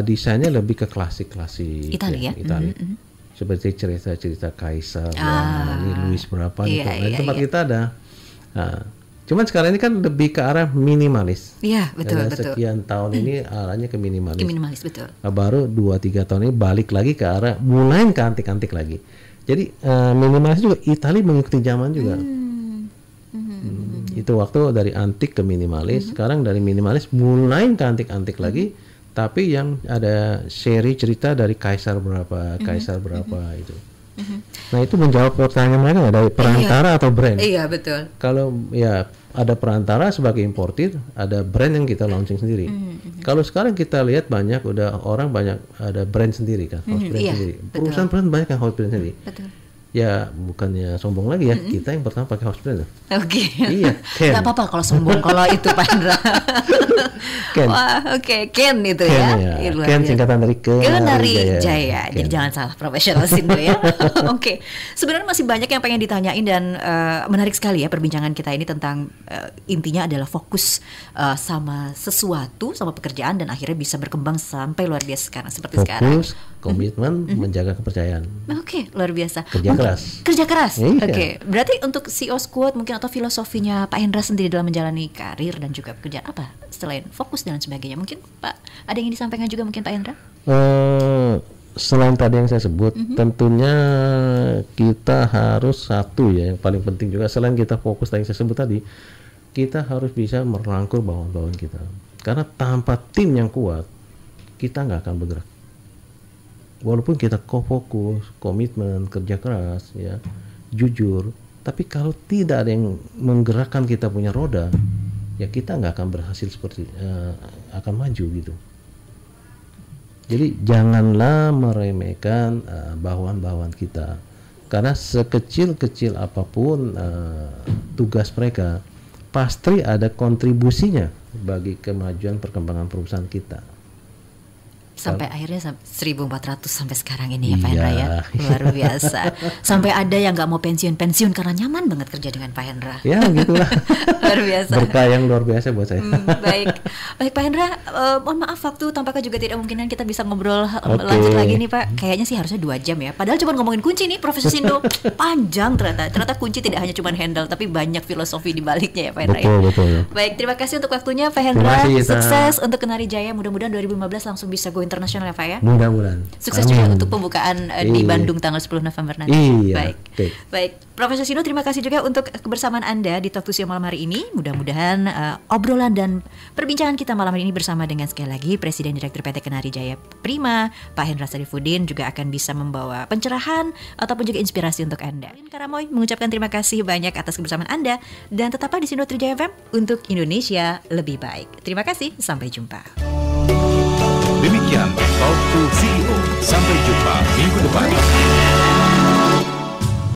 desainnya lebih ke klasik Itali ya. Itali. Seperti cerita-cerita Kaisar, ini Louis berapa nih, tempat kita ada. Cuman sekarang ini kan lebih ke arah minimalis. Iya, betul. Sekian tahun ini arahnya ke minimalis. Minimalis, betul. Baru 2-3 tahun ini balik lagi ke arah mulai ke antik-antik lagi. Jadi minimalis juga Itali mengikuti zaman juga. Itu waktu dari antik ke minimalis. Sekarang dari minimalis mulai ke antik-antik lagi. Tapi yang ada seri cerita dari Kaisar berapa itu. Nah itu menjawab pertanyaan mereka nggak, dari perantara atau brand? Iya betul. Kalau ya ada perantara sebagai importir, ada brand yang kita launching sendiri. Kalau sekarang kita lihat banyak ada brand sendiri kan, house brand sendiri. Perusahaan banyak yang house brand sendiri. Betul. Ya bukannya sombong lagi ya, kita yang pertama pakai house brand. Oke. Iya. Nggak apa-apa kalau sombong kalau itu Pak Hendra. Ken. Wah, Ken itu Ken, ya. Ken singkatan dari Kenari Jaya. Jadi jangan salah profesional itu ya. Oke. Sebenarnya masih banyak yang pengen ditanyain dan menarik sekali ya perbincangan kita ini tentang intinya adalah fokus sama sesuatu, sama pekerjaan dan akhirnya bisa berkembang sampai luar biasa seperti sekarang. Fokus, komitmen, menjaga kepercayaan. Oke, luar biasa. Kerja keras. Iya. Oke. Berarti untuk CEO Squad mungkin atau filosofinya Pak Hendra sendiri dalam menjalani karir dan juga pekerjaan apa selain fokus dan sebagainya, mungkin Pak ada yang disampaikan juga mungkin Pak Hendra? Selain tadi yang saya sebut, tentunya kita harus satu ya yang paling penting juga, selain kita fokus yang saya sebut tadi, kita harus bisa merangkul bawahan-bawahan kita. Karena tanpa tim yang kuat, kita nggak akan bergerak. Walaupun kita fokus, komitmen, kerja keras, ya, jujur, tapi kalau tidak ada yang menggerakkan kita punya roda, ya kita nggak akan berhasil akan maju gitu. Jadi janganlah meremehkan bawahan-bawahan kita, karena sekecil-kecil apapun tugas mereka, pasti ada kontribusinya bagi kemajuan perkembangan perusahaan kita. Sampai akhirnya 1400 sampai sekarang ini ya Pak Hendra ya. Luar biasa. Sampai ada yang nggak mau pensiun karena nyaman banget kerja dengan Pak Hendra. Ya gitulah. Luar biasa. Berkah yang luar biasa buat saya. Baik Pak Hendra, mohon maaf waktu tampaknya juga tidak mungkinan kita bisa ngobrol lanjut lagi nih Pak. Kayaknya sih harusnya 2 jam ya. Padahal cuma ngomongin kunci nih Profesor Sindo. Panjang ternyata. Ternyata kunci tidak hanya cuma handle, tapi banyak filosofi di baliknya ya Pak Hendra. Betul. Baik, terima kasih untuk waktunya Pak Hendra. Sukses untuk Kenari Jaya. Mudah-mudahan 2015 langsung bisa go internasional ya Pak ya. Mudah-mudahan. Sukses juga untuk pembukaan di Bandung tanggal 10 November nanti. Iya. Baik. Profesor Sino, terima kasih juga untuk kebersamaan Anda di Talk to CEO malam hari ini. Mudah-mudahan obrolan dan perbincangan kita malam hari ini bersama dengan sekali lagi Presiden Direktur PT Kenari Jaya Prima, Pak Hendra Sarifuddin, juga akan bisa membawa pencerahan ataupun juga inspirasi untuk Anda. Karamoy mengucapkan terima kasih banyak atas kebersamaan Anda dan tetaplah di Sindo Trijaya FM untuk Indonesia lebih baik. Terima kasih, sampai jumpa. Demikian Talk to CEO. Sampai jumpa minggu depan.